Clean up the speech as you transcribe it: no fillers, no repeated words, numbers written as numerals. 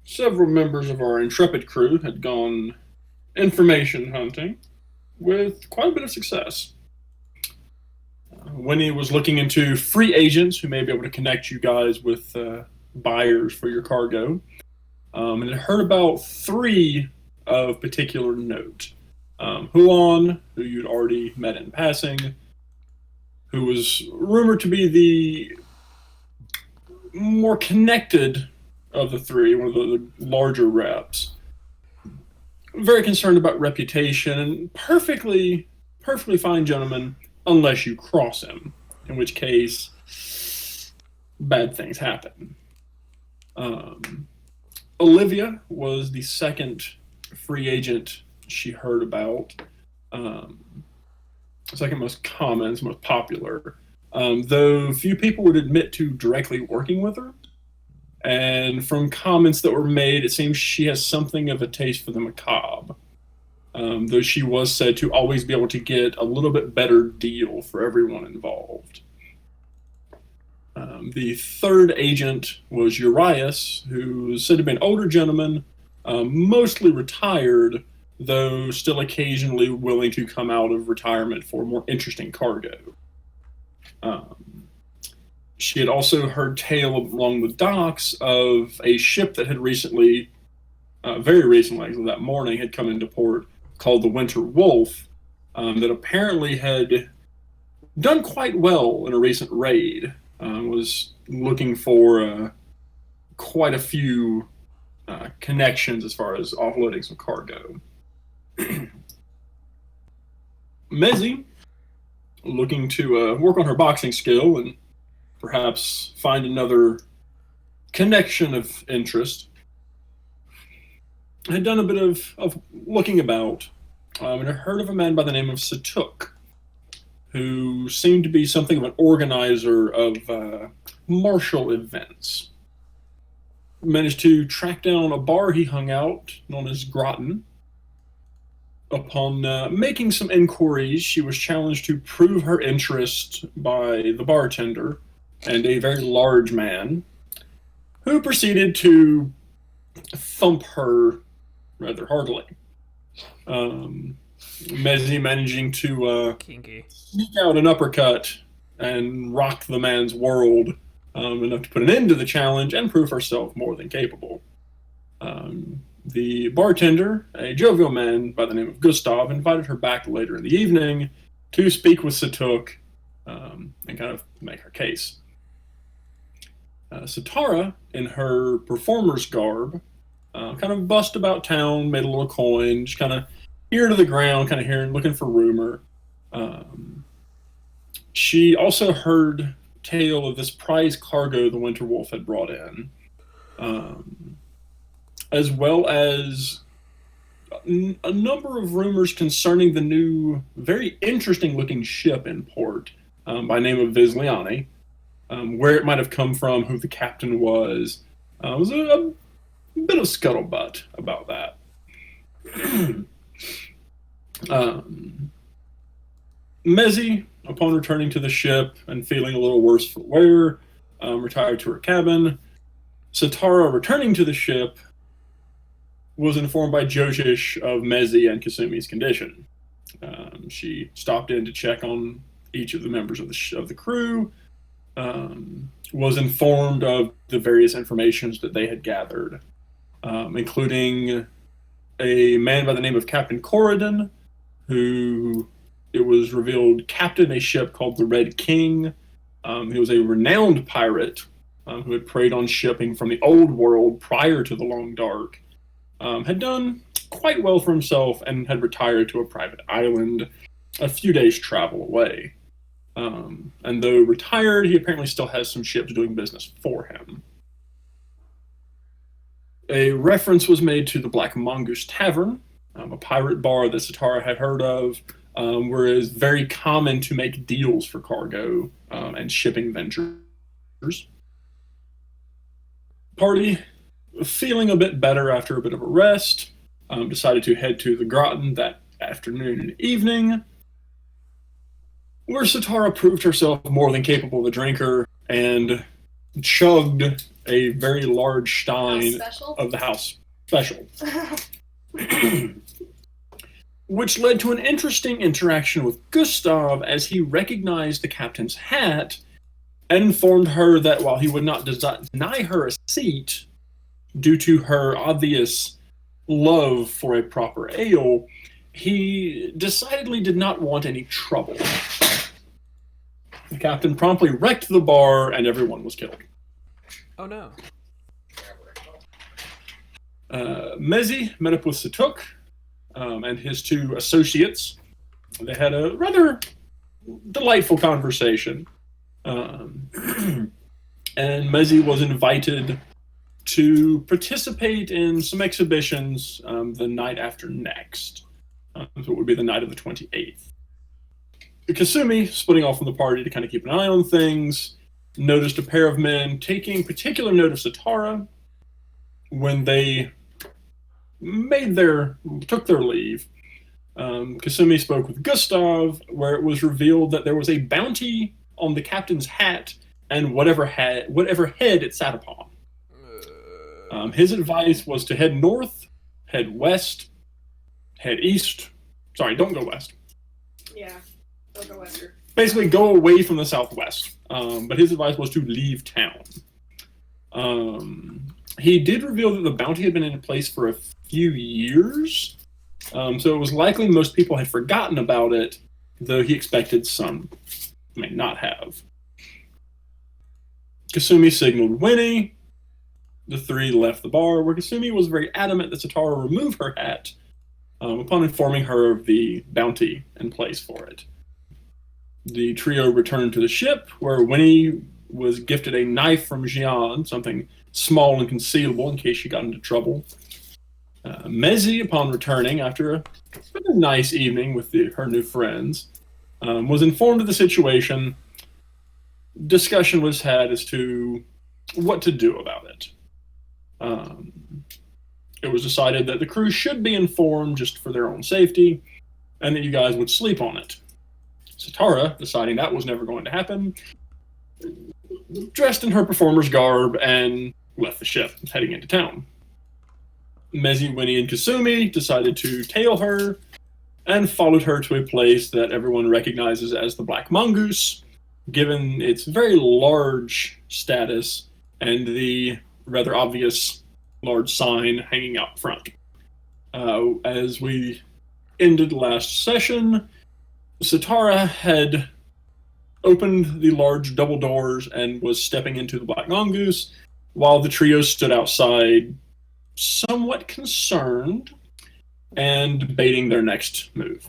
several members of our intrepid crew had gone information hunting with quite a bit of success. Winnie was looking into free agents who may be able to connect you guys with buyers for your cargo, and had heard about three of particular note. Huan, who you'd already met in passing, who was rumored to be the more connected of the three, one of the larger reps. Very concerned about reputation, and perfectly fine gentleman, unless you cross him, in which case bad things happen. Olivia was the second free agent she heard about. Second most common, most popular. Though few people would admit to directly working with her. And from comments that were made, it seems she has something of a taste for the macabre. Though she was said to always be able to get a little bit better deal for everyone involved. The third agent was Urias, who was said to be an older gentleman, mostly retired, though still occasionally willing to come out of retirement for more interesting cargo. She had also heard tale along the docks of a ship that had recently, very recently, actually that morning, had come into port called the Winter Wolf, that apparently had done quite well in a recent raid. Was looking for quite a few connections as far as offloading some cargo. Mezzy, looking to work on her boxing skill and perhaps find another connection of interest, had done a bit of looking about, and had heard of a man by the name of Satuk, who seemed to be something of an organizer of martial events. Managed to track down a bar he hung out, known as Groton. Upon making some inquiries, she was challenged to prove her interest by the bartender and a very large man, who proceeded to thump her rather heartily. Mezzy managing to sneak out an uppercut and rock the man's world enough to put an end to the challenge and prove herself more than capable. The bartender, a jovial man by the name of Gustav, invited her back later in the evening to speak with Satuk and kind of make her case. Satara, in her performer's garb, kind of bussed about town, made a little coin, just kind of ear to the ground, kind of hearing, looking for rumor. She also heard tale of this prize cargo the Winter Wolf had brought in, as well as a number of rumors concerning the new, very interesting-looking ship in port by name of Visliani. Where it might have come from, who the captain was. Was a bit of scuttlebutt about that. Mezzy, upon returning to the ship and feeling a little worse for wear, retired to her cabin. Satara, returning to the ship, was informed by Joshish of Mezzy and Kasumi's condition. She stopped in to check on each of the members of the crew, was informed of the various informations that they had gathered, including a man by the name of Captain Corridon, who it was revealed captained a ship called the Red King. He was a renowned pirate who had preyed on shipping from the old world prior to the Long Dark, had done quite well for himself and had retired to a private island a few days' travel away. And though retired, he apparently still has some ships doing business for him. A reference was made to the Black Mongoose Tavern, a pirate bar that Satara had heard of, where it is very common to make deals for cargo and shipping ventures. Party, feeling a bit better after a bit of a rest, decided to head to the Groton that afternoon and evening, where Satara proved herself more than capable of a drinker and chugged a very large stein of the house special. Which led to an interesting interaction with Gustav as he recognized the captain's hat and informed her that while he would not deny her a seat due to her obvious love for a proper ale, he decidedly did not want any trouble. The captain promptly wrecked the bar and everyone was killed. Oh no. Mezi met up with Satuk and his two associates. They had a rather delightful conversation. And Mezi was invited to participate in some exhibitions the night after next. So it would be the night of the 28th. Kasumi, splitting off from the party to kind of keep an eye on things, noticed a pair of men taking particular note of Satara when they took their leave. Kasumi spoke with Gustav, where it was revealed that there was a bounty on the captain's hat and whatever head it sat upon. His advice was to head north, head west, head east. Sorry, don't go west. Yeah, don't go western. Basically, go away from the southwest. But his advice was to leave town. He did reveal that the bounty had been in place for a few years. So it was likely most people had forgotten about it, though he expected some may not have. Kasumi signaled Winnie. The three left the bar, where Kasumi was very adamant that Satara remove her hat upon informing her of the bounty in place for it. The trio returned to the ship, where Winnie was gifted a knife from Jian, something small and concealable in case she got into trouble. Mezi, upon returning after a nice evening with her new friends, was informed of the situation. Discussion was had as to what to do about it. It was decided that the crew should be informed just for their own safety, and that you guys would sleep on it. Satara, deciding that was never going to happen, dressed in her performer's garb and left the ship, heading into town. Mezi, Winnie, and Kasumi decided to tail her and followed her to a place that everyone recognizes as the Black Mongoose, given its very large status and the rather obvious large sign hanging out front. As we ended last session, Satara had opened the large double doors and was stepping into the Black Mongoose, while the trio stood outside, somewhat concerned and debating their next move.